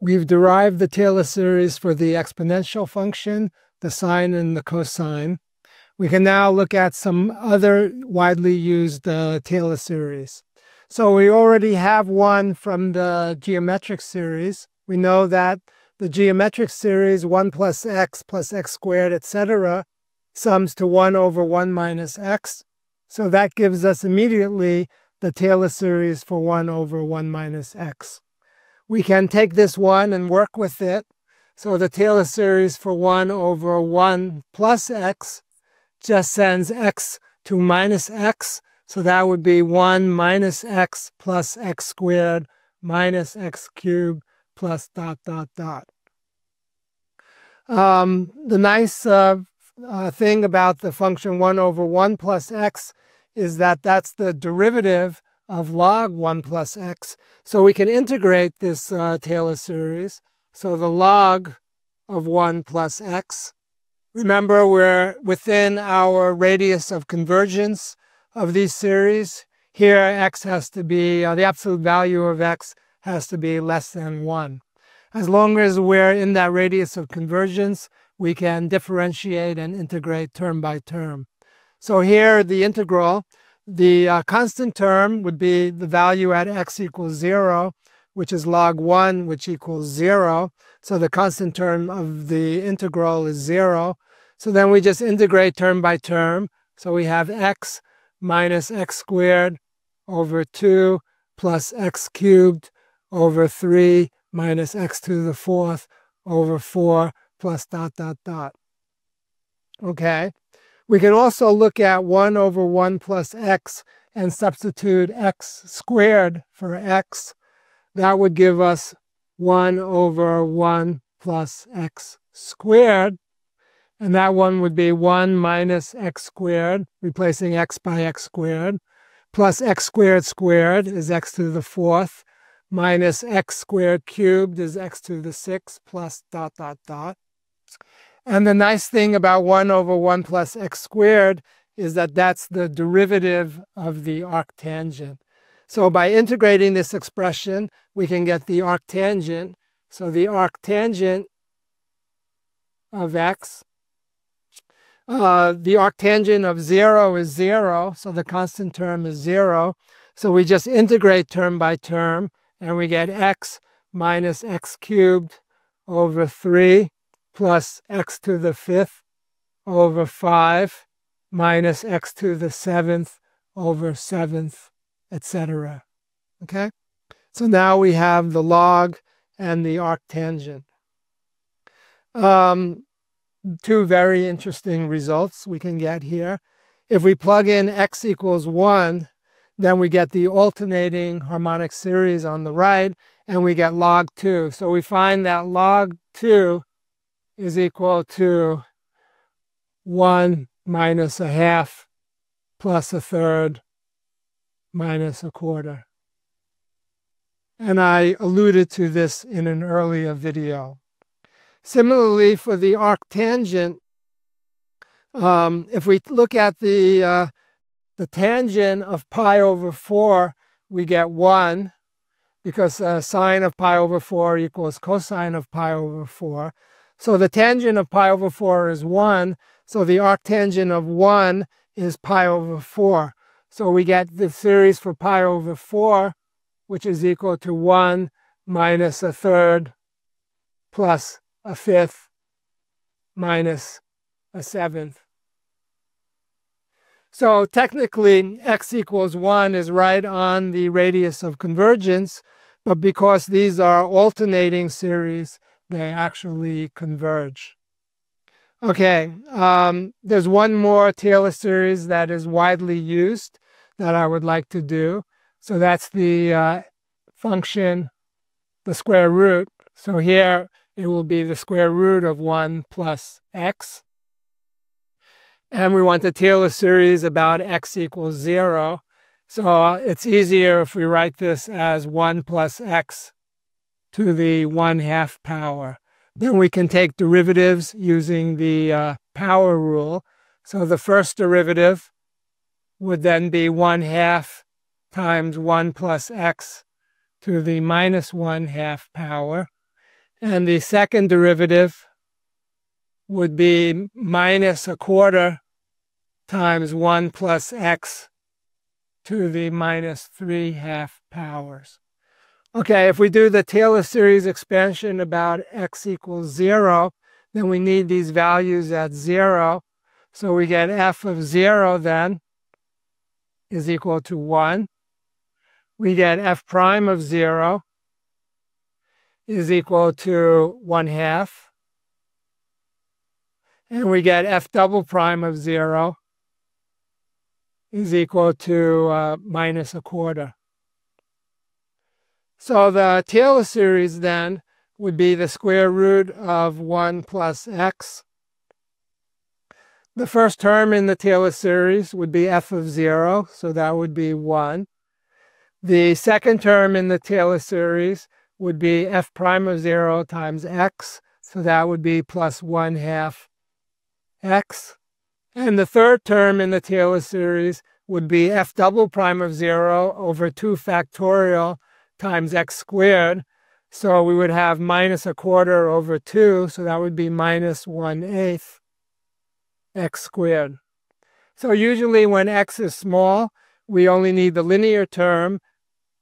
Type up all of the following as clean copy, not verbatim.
We've derived the Taylor series for the exponential function, the sine and the cosine. We can now look at some other widely used Taylor series. So we already have one from the geometric series. We know that the geometric series 1 plus x squared, etc., sums to 1 over 1 minus x. So that gives us immediately the Taylor series for 1 over 1 minus x. We can take this one and work with it. So the Taylor series for 1 over 1 plus x just sends x to minus x. So that would be 1 minus x plus x squared minus x cubed plus dot, dot, dot. The nice thing about the function 1 over 1 plus x is that that's the derivative of log 1 plus x. So we can integrate this Taylor series. So the log of 1 plus x. Remember, we're within our radius of convergence of these series. Here, x has to be, the absolute value of x has to be less than 1. As long as we're in that radius of convergence, we can differentiate and integrate term by term. So here, the integral, the constant term would be the value at x equals 0, which is log 1, which equals 0. So the constant term of the integral is 0. So then we just integrate term by term. So we have x minus x squared over 2 plus x cubed over 3 minus x to the 4th over 4 plus dot, dot, dot. Okay. We can also look at 1 over 1 plus x and substitute x squared for x. That would give us 1 over 1 plus x squared. And that one would be 1 minus x squared, replacing x by x squared, plus x squared squared is x to the 4th, minus x squared cubed is x to the 6th, plus dot, dot, dot. And the nice thing about 1 over 1 plus x squared is that that's the derivative of the arctangent. So by integrating this expression, we can get the arctangent. So the arctangent of x, the arctangent of 0 is 0, so the constant term is 0. So we just integrate term by term, and we get x minus x cubed over 3 plus x to the 5th over 5 minus x to the 7th over 7th, etc. Okay? So now we have the log and the arctangent. Two very interesting results we can get here. If we plug in x equals 1, then we get the alternating harmonic series on the right, and we get log 2. So we find that log 2 is equal to 1 minus a half plus a third minus a quarter. And I alluded to this in an earlier video. Similarly, for the arctangent, if we look at the tangent of pi over 4, we get 1, because sine of pi over 4 equals cosine of pi over 4. So the tangent of pi over 4 is 1, so the arctangent of 1 is pi over 4. So we get the series for pi over 4, which is equal to 1 minus a third plus a fifth minus a seventh. So technically, x equals 1 is right on the radius of convergence, but because these are alternating series, they actually converge. Okay, there's one more Taylor series that is widely used that I would like to do. So that's the function, the square root. So here it will be the square root of 1 plus x. And we want the Taylor series about x equals 0. So it's easier if we write this as 1 plus x to the 1/2 power. Then we can take derivatives using the power rule. So the first derivative would then be 1/2 times 1 plus x to the minus 1/2 power. And the second derivative would be minus a quarter times 1 plus x to the minus 3/2 powers. Okay, if we do the Taylor series expansion about x equals 0, then we need these values at 0. So we get f of 0 then is equal to 1. We get f prime of 0 is equal to 1/2. And we get f double prime of 0 is equal to minus a quarter. So the Taylor series then would be the square root of 1 plus x. The first term in the Taylor series would be f of 0, so that would be 1. The second term in the Taylor series would be f prime of 0 times x, so that would be plus 1/2 x. And the third term in the Taylor series would be f double prime of 0 over 2 factorial times x squared. So we would have minus a quarter over 2, so that would be minus 1/8 x squared. So usually when x is small, we only need the linear term.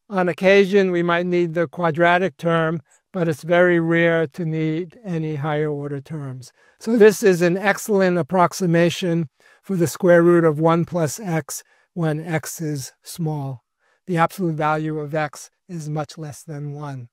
On occasion, we might need the quadratic term, but it's very rare to need any higher order terms. So this is an excellent approximation for the square root of 1 plus x when x is small. The absolute value of x is much less than 1.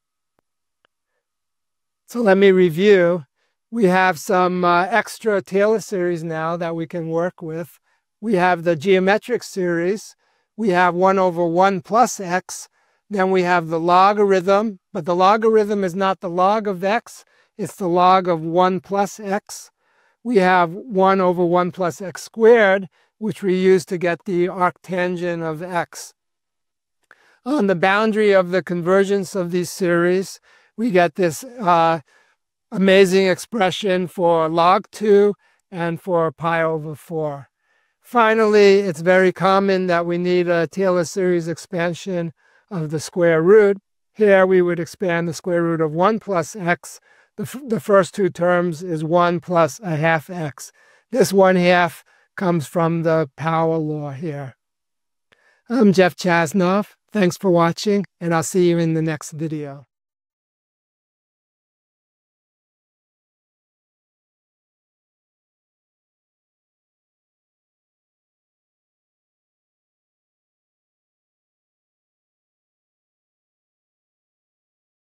So let me review. We have some extra Taylor series now that we can work with. We have the geometric series. We have 1 over 1 plus x. Then we have the logarithm, but the logarithm is not the log of x. It's the log of 1 plus x. We have 1 over 1 plus x squared, which we use to get the arctangent of x. On the boundary of the convergence of these series, we get this amazing expression for log 2 and for pi over 4. Finally, it's very common that we need a Taylor series expansion of the square root. Here we would expand the square root of 1 plus x. The first two terms is 1 plus 1/2 x. This 1/2 comes from the power law here. I'm Jeff Chasnoff. Thanks for watching, and I'll see you in the next video.